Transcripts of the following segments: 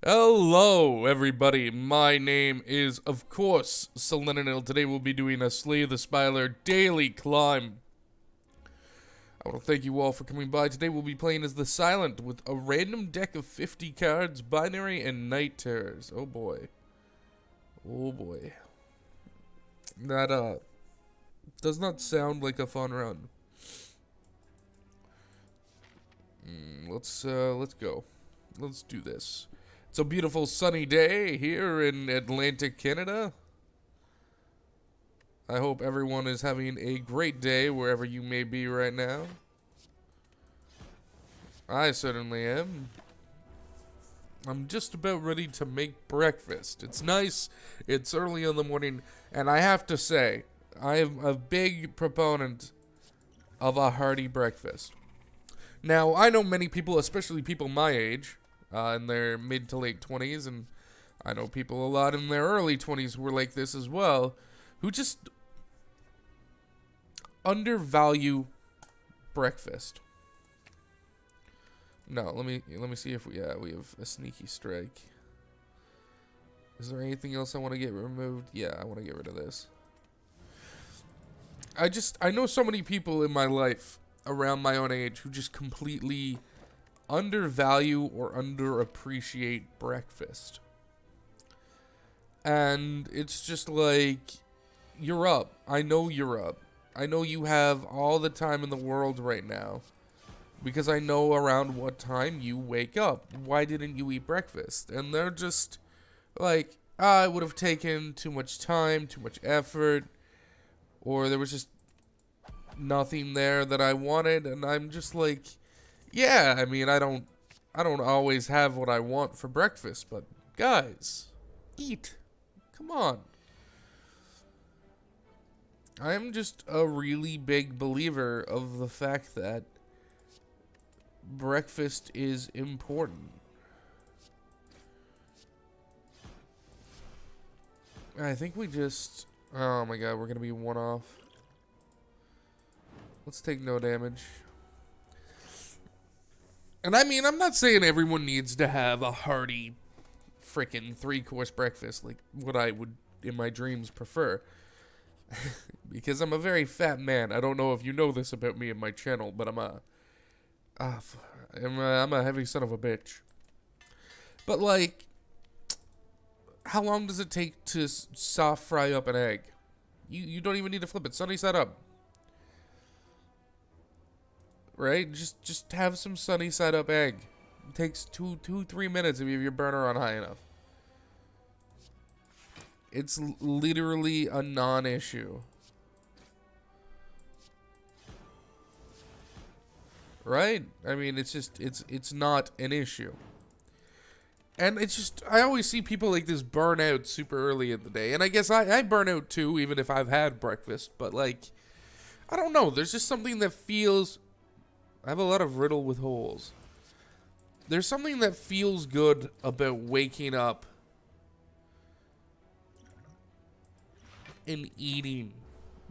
Hello, everybody. My name is, of course, Selenanil. Today we'll be doing a Slay the Spire daily climb. I want to thank you all for coming by. Today we'll be playing as the Silent with a random deck of 50 cards, binary, and night terrors. Oh boy. Oh boy. That, does not sound like a fun run. Let's go. Let's do this. It's a beautiful sunny day here in Atlantic Canada. I hope everyone is having a great day wherever you may be right now. I certainly am. I'm just about ready to make breakfast. It's nice, it's early in the morning, and I have to say, I am a big proponent of a hearty breakfast. Now, I know many people, especially people my age, in their mid to late 20s, and I know people a lot in their early 20s who were like this as well, who just undervalue breakfast. No, let me see if we have a sneaky strike. Is there anything else I want to get removed? Yeah, I want to get rid of this. I know so many people in my life around my own age who just completely undervalue or underappreciate breakfast. And it's just like, you're up. I know you're up. I know you have all the time in the world right now, because I know around what time you wake up. Why didn't you eat breakfast? And they're just like, it would have taken too much time, too much effort, or there was just nothing there that I wanted. And I'm just like, yeah, I mean, I don't always have what I want for breakfast, but guys, eat. Come on. I am just a really big believer of the fact that breakfast is important. I think we just... Oh my god, we're gonna be one off. Let's take no damage. And I mean, I'm not saying everyone needs to have a hearty frickin' 3-course breakfast like what I would in my dreams prefer. Because I'm a very fat man. I don't know if you know this about me and my channel, but I'm a heavy son of a bitch. But like, how long does it take to soft fry up an egg? You don't even need to flip it. Sunny side up. Right? Just have some sunny side up egg. It takes 3 minutes if you have your burner on high enough. It's literally a non-issue. Right? I mean, it's not an issue. And it's just, I always see people like this burn out super early in the day. And I guess I burn out too, even if I've had breakfast. But like, I don't know. There's just something that feels... I have a lot of riddle with holes. There's something that feels good about waking up and eating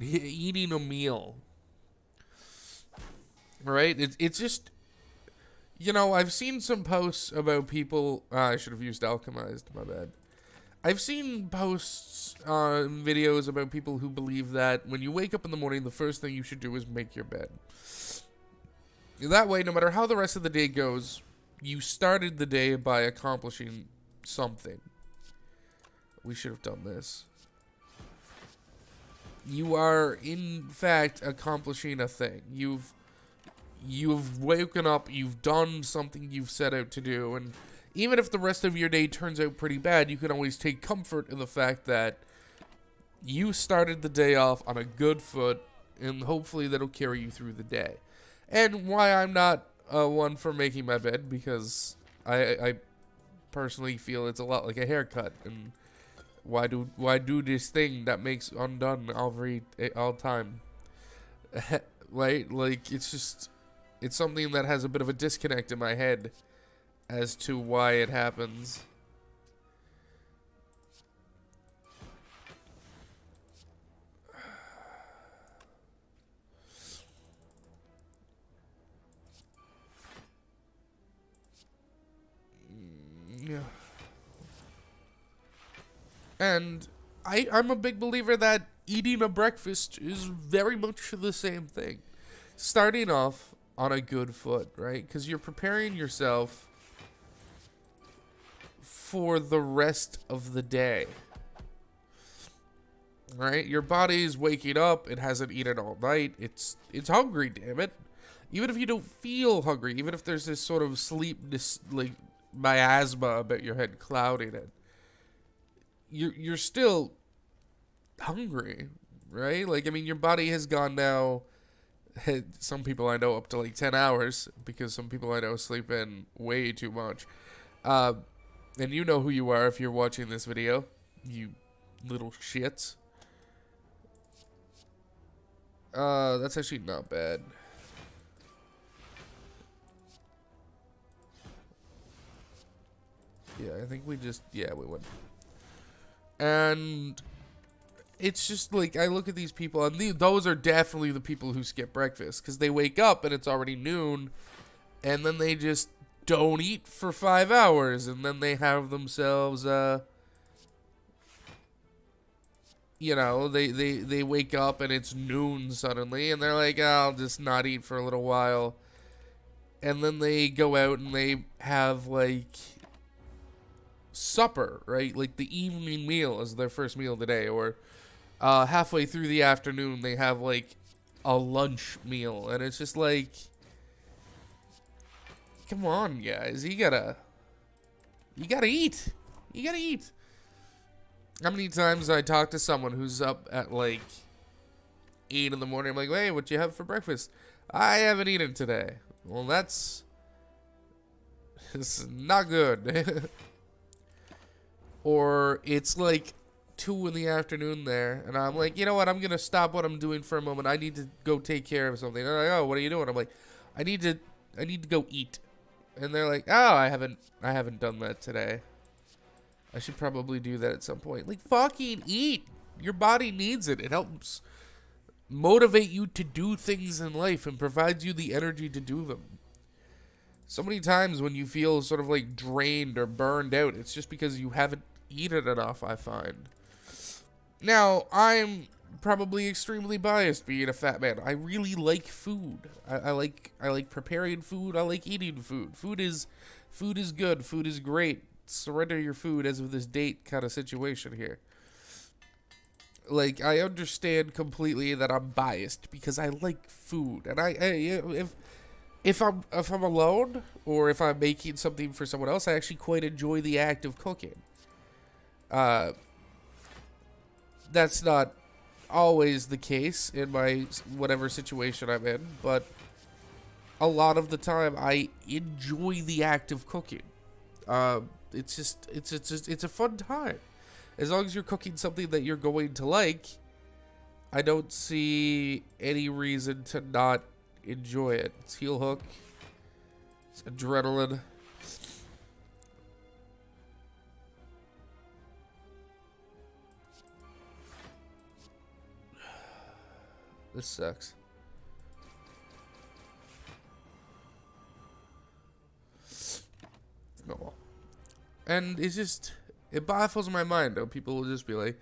a meal. Right? It's just, you know, I've seen some posts about people... I should have used alchemized, my bad. I've seen posts on videos about people who believe that when you wake up in the morning, the first thing you should do is make your bed. That way, no matter how the rest of the day goes, you started the day by accomplishing something. We should have done this. You are, in fact, accomplishing a thing. You've woken up, you've done something you've set out to do, and even if the rest of your day turns out pretty bad, you can always take comfort in the fact that you started the day off on a good foot, and hopefully that'll carry you through the day. And why I'm not one for making my bed, because I personally feel it's a lot like a haircut, and why do this thing that makes undone all time? Right? Like, it's something that has a bit of a disconnect in my head as to why it happens. Yeah. And I'm a big believer that eating a breakfast is very much the same thing. Starting off on a good foot, right? Because you're preparing yourself for the rest of the day. Right? Your body's waking up, it hasn't eaten all night, it's hungry, damn it. Even if you don't feel hungry, even if there's this sort of sleepness, like miasma about your head clouding it, you're still hungry, right? Like, I mean, your body has gone now, some people I know up to like 10 hours, because some people I know sleep in way too much. And you know who you are if you're watching this video, you little shits. That's actually not bad. Yeah, I think we went. And it's just like, I look at these people, and those are definitely the people who skip breakfast, because they wake up and it's already noon, and then they just don't eat for 5 hours, and then they have themselves, you know, they wake up and it's noon suddenly, and they're like, oh, I'll just not eat for a little while. And then they go out and they have, like, supper, right? Like, the evening meal is their first meal of the day. Or halfway through the afternoon, they have, like, a lunch meal. And it's just like, come on, guys. You gotta eat. You gotta eat. How many times I talk to someone who's up at like 8 in the morning, I'm like, hey, what you have for breakfast? I haven't eaten today. Well, that's not good. Or it's like 2 in the afternoon there, and I'm like, you know what? I'm gonna stop what I'm doing for a moment. I need to go take care of something. They're like, oh, what are you doing? I'm like, I need to go eat. And they're like, oh, I haven't done that today. I should probably do that at some point. Like, fucking eat. Your body needs it. It helps motivate you to do things in life and provides you the energy to do them. So many times when you feel sort of like drained or burned out, it's just because you haven't eaten enough, I find. Now, I'm probably extremely biased being a fat man. I really like food. I like preparing food. I like eating food. Food is good. Food is great. Surrender your food as of this date kind of situation here. Like, I understand completely that I'm biased because I like food, and if I'm alone or if I'm making something for someone else, I actually quite enjoy the act of cooking. That's not always the case in my whatever situation I'm in, but a lot of the time I enjoy the act of cooking. It's a fun time. As long as you're cooking something that you're going to like, I don't see any reason to not enjoy it. It's heel hook. It's adrenaline. This sucks. No. And it baffles my mind, though. People will just be like,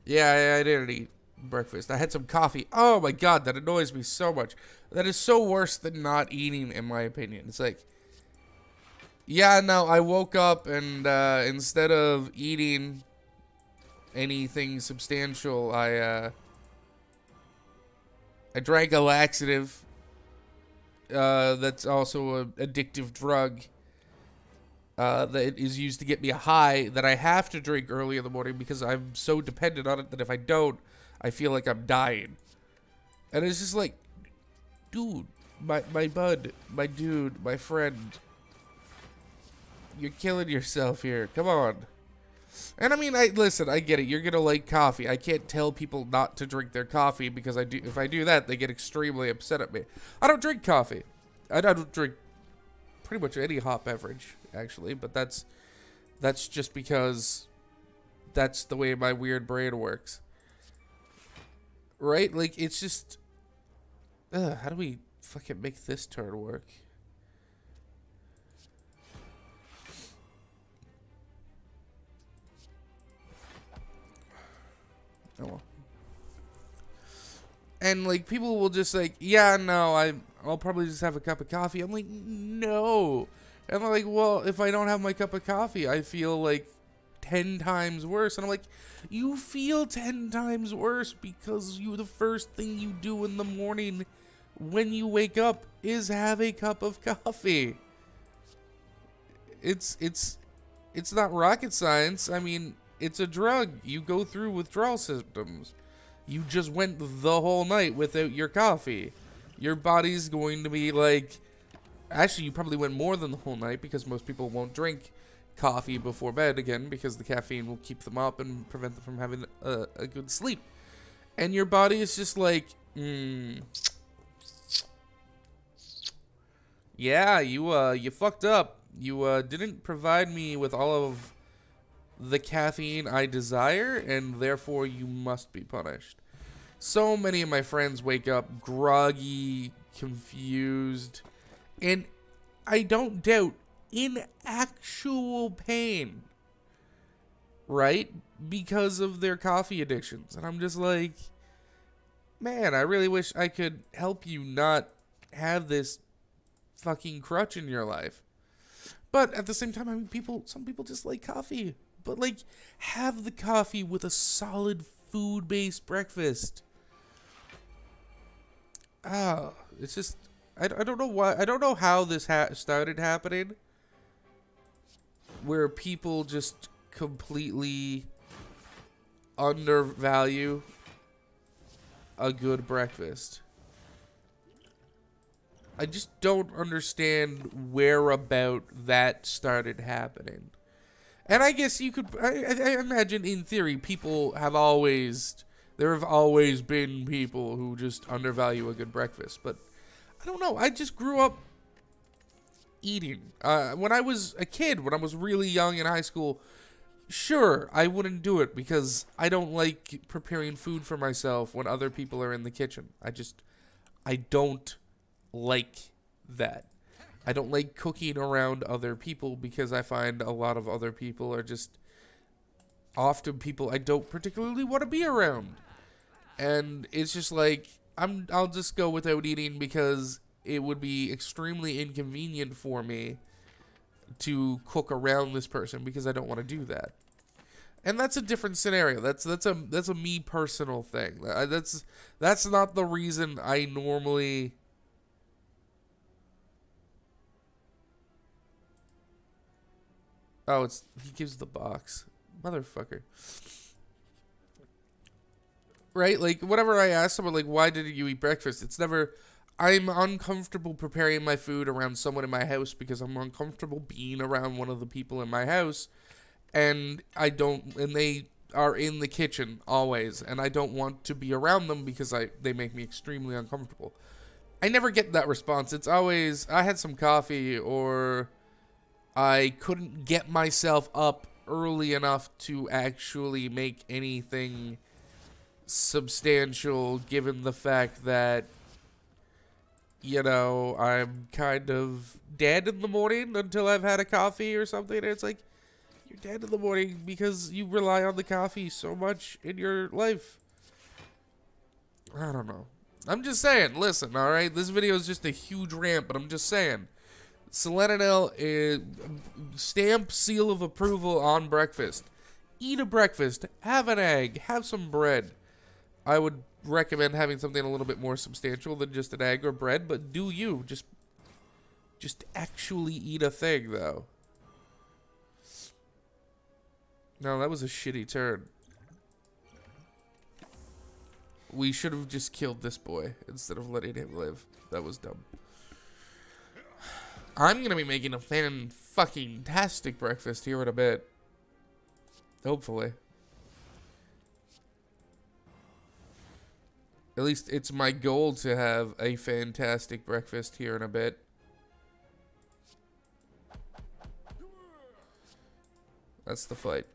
yeah, I didn't eat breakfast. I had some coffee. Oh my god, that annoys me so much. That is so worse than not eating, in my opinion. It's like, yeah, no, I woke up and instead of eating anything substantial, I drank a laxative that's also an addictive drug. That is used to get me a high that I have to drink early in the morning because I'm so dependent on it that if I don't, I feel like I'm dying. And it's just like, dude, my bud, my dude, my friend, you're killing yourself here. Come on. And I mean, listen, I get it. You're gonna like coffee. I can't tell people not to drink their coffee because if I do that, they get extremely upset at me. I don't drink coffee. I don't drink pretty much any hot beverage, actually, but that's just because that's the way my weird brain works. Right? Like, it's just, how do we fucking make this turn work? Oh well. And, like, people will just, like, yeah, no, I'll probably just have a cup of coffee. I'm like, no. And they're like, well, if I don't have my cup of coffee, I feel, like, 10 times worse. And I'm like, you feel 10 times worse because the first thing you do in the morning when you wake up is have a cup of coffee. It's not rocket science. I mean, it's a drug. You go through withdrawal symptoms. You just went the whole night without your coffee. Your body's going to be like... Actually, you probably went more than the whole night because most people won't drink coffee before bed again because the caffeine will keep them up and prevent them from having a good sleep. And your body is just like, yeah, you fucked up. You didn't provide me with all of the caffeine I desire, and therefore you must be punished. So many of my friends wake up groggy, confused, and I don't doubt in actual pain, right? Because of their coffee addictions. And I'm just like, man, I really wish I could help you not have this fucking crutch in your life. But at the same time, I mean, some people just like coffee. But, like, have the coffee with a solid food-based breakfast. It's just, I don't know why, I don't know how this started happening. Where people just completely undervalue a good breakfast. I just don't understand where about that started happening. And I guess you could, I imagine in theory, there have always been people who just undervalue a good breakfast. But I don't know, I just grew up eating. When I was a kid, when I was really young in high school, sure, I wouldn't do it because I don't like preparing food for myself when other people are in the kitchen. I don't like that. I don't like cooking around other people because I find a lot of other people are just often people I don't particularly want to be around. And it's just like, I'll just go without eating because it would be extremely inconvenient for me to cook around this person because I don't want to do that. And that's a different scenario. That's a me personal thing. That's not the reason I normally... Oh, he gives the box. Motherfucker. Right? Like, whenever I ask someone, like, why didn't you eat breakfast? It's never, I'm uncomfortable preparing my food around someone in my house because I'm uncomfortable being around one of the people in my house. And they are in the kitchen always. And I don't want to be around them because they make me extremely uncomfortable. I never get that response. It's always, I had some coffee or... I couldn't get myself up early enough to actually make anything substantial given the fact that, you know, I'm kind of dead in the morning until I've had a coffee or something. And it's like, you're dead in the morning because you rely on the coffee so much in your life. I don't know. I'm just saying, listen, alright? This video is just a huge rant, but I'm just saying. Selenanel is stamp seal of approval on breakfast. Eat a breakfast, have an egg, have some bread. I would recommend having something a little bit more substantial than just an egg or bread, but do you. Just actually eat a thing, though. No, that was a shitty turn. We should have just killed this boy instead of letting him live. That was dumb. I'm going to be making a fan-fucking-tastic breakfast here in a bit. Hopefully. At least it's my goal to have a fantastic breakfast here in a bit. That's the fight.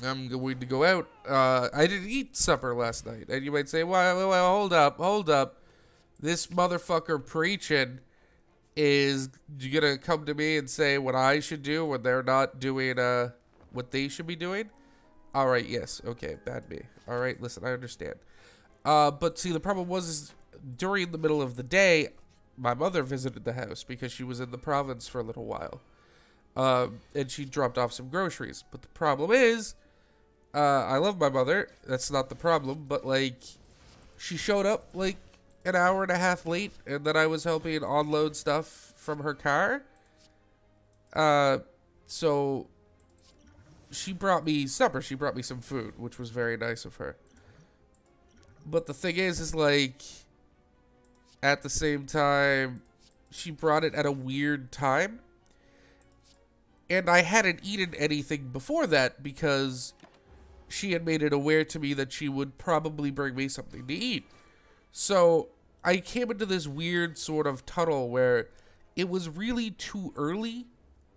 I'm going to go out. I didn't eat supper last night. And you might say, well, hold up. This motherfucker preaching is gonna come to me and say what I should do when they're not doing what they should be doing. Alright, yes. Okay, bad me. Alright, listen, I understand. But see, the problem was is during the middle of the day, my mother visited the house because she was in the province for a little while. And she dropped off some groceries. But the problem is, I love my mother. That's not the problem. But, like, she showed up, like, an hour and a half late. And then I was helping unload stuff from her car. So she brought me supper. She brought me some food, which was very nice of her. But the thing is like, at the same time, she brought it at a weird time. And I hadn't eaten anything before that because she had made it aware to me that she would probably bring me something to eat. So I came into this weird sort of tunnel where it was really too early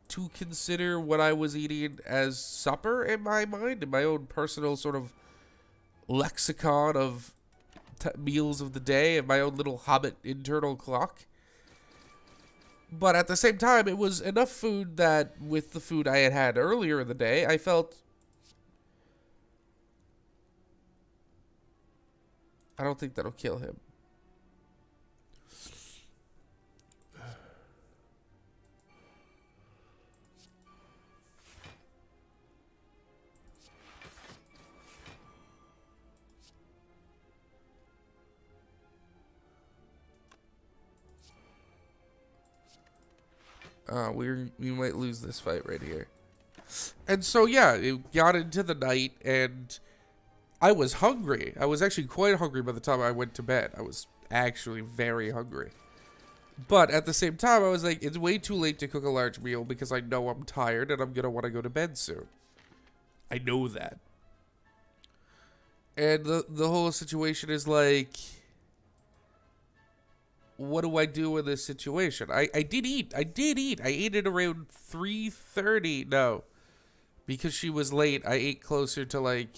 to consider what I was eating as supper in my mind, in my own personal sort of lexicon of meals of the day, and my own little hobbit internal clock. But at the same time, it was enough food that with the food I had had earlier in the day, I felt... I don't think that'll kill him. We might lose this fight right here. And so, yeah, it got into the night, and I was hungry. I was actually quite hungry by the time I went to bed. I was actually very hungry. But at the same time, I was like, it's way too late to cook a large meal because I know I'm tired and I'm going to want to go to bed soon. I know that. And the whole situation is like... What do I do in this situation? I did eat. I ate it around 3:30. No. Because she was late, I ate closer to like...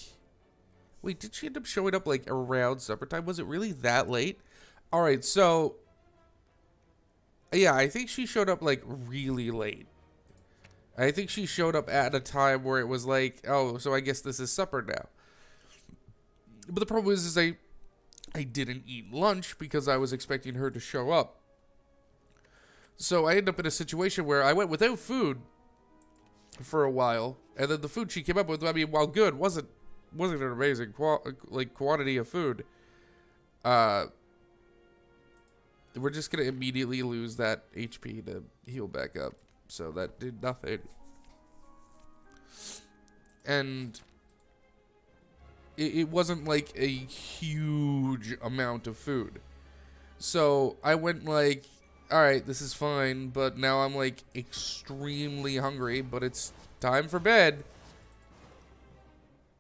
Wait, did she end up showing up like around supper time? Was it really that late? Alright, so... Yeah, I think she showed up like really late. I think she showed up at a time where it was like, oh, so I guess this is supper now. But the problem is I didn't eat lunch because I was expecting her to show up. So I ended up in a situation where I went without food for a while, and then the food she came up with, I mean, while good, wasn't an amazing quantity of food. We're just gonna immediately lose that HP to heal back up, so that did nothing. And it wasn't like a huge amount of food. So I went like, alright, this is fine, but now I'm like extremely hungry, but it's time for bed.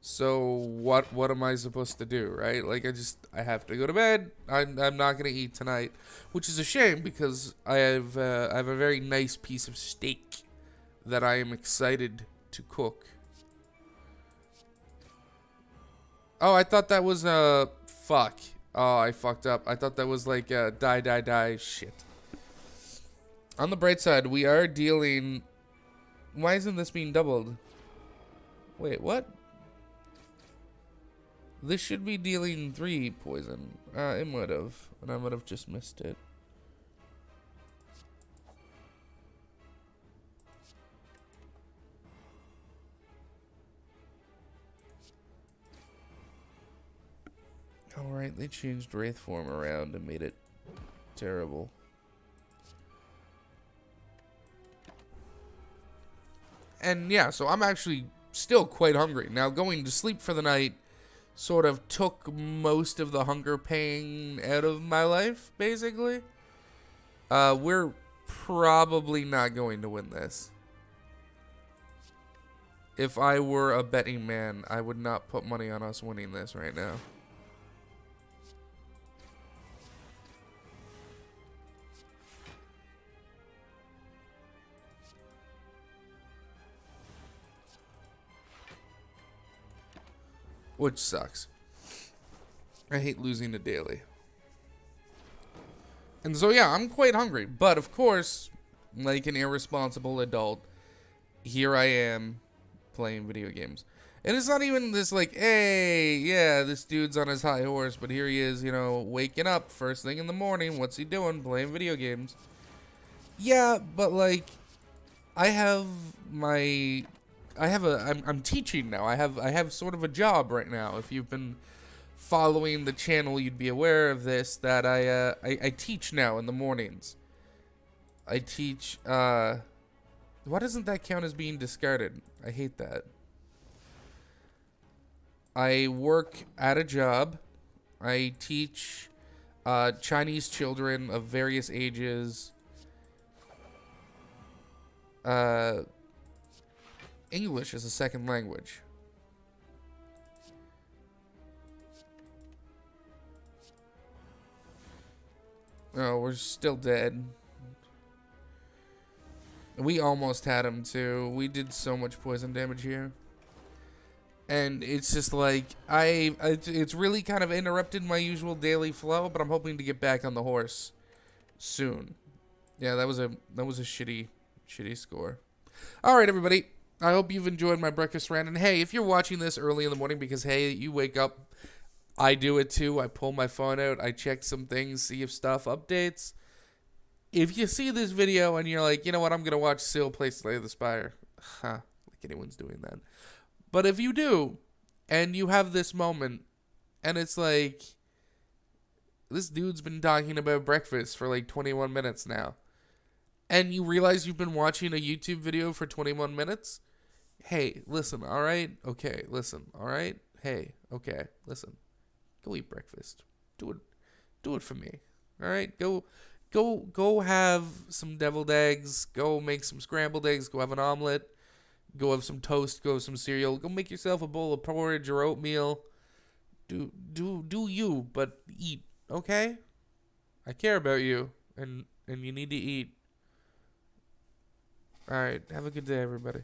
So what am I supposed to do, right? Like I have to go to bed. I'm not gonna eat tonight, which is a shame because I have a very nice piece of steak that I am excited to cook. Oh, I thought that was, fuck. Oh, I fucked up. I thought that was like, die. Shit. On the bright side, we are dealing... Why isn't this being doubled? Wait, what? This should be dealing 3 poison. It might have. And I might have just missed it. Alright, they changed Wraith form around and made it terrible. And yeah, so I'm actually still quite hungry. Now, going to sleep for the night sort of took most of the hunger pain out of my life, basically. We're probably not going to win this. If I were a betting man, I would not put money on us winning this right now. Which sucks. I hate losing a daily. And so yeah, I'm quite hungry. But of course, like an irresponsible adult, here I am playing video games. And it's not even this like, hey, yeah, this dude's on his high horse, but here he is, you know, waking up first thing in the morning. What's he doing? Playing video games. Yeah, but like, I have my, I'm teaching now. I have sort of a job right now. If you've been following the channel, you'd be aware of this. That I teach now in the mornings. I teach. Why doesn't that count as being discarded? I hate that. I work at a job. I teach Chinese children of various ages English as a second language. Oh, we're still dead. We almost had him too. We did so much poison damage here. And it's just like, it's really kind of interrupted my usual daily flow, but I'm hoping to get back on the horse soon. Yeah, that was a shitty score. All right, everybody. I hope you've enjoyed my breakfast rant. And hey, if you're watching this early in the morning because, hey, you wake up, I do it too. I pull my phone out. I check some things, see if stuff updates. If you see this video and you're like, you know what, I'm going to watch Sil play Slay the Spire. Like anyone's doing that. But if you do, and you have this moment, and it's like, this dude's been talking about breakfast for like 21 minutes now, and you realize you've been watching a YouTube video for 21 minutes, hey, listen, all right? Okay, listen, all right? Hey, okay, listen. Go eat breakfast. Do it for me. All right? Go have some deviled eggs. Go make some scrambled eggs. Go have an omelet. Go have some toast. Go have some cereal. Go make yourself a bowl of porridge or oatmeal. Do you, but eat, okay? I care about you, and you need to eat. All right, have a good day, everybody.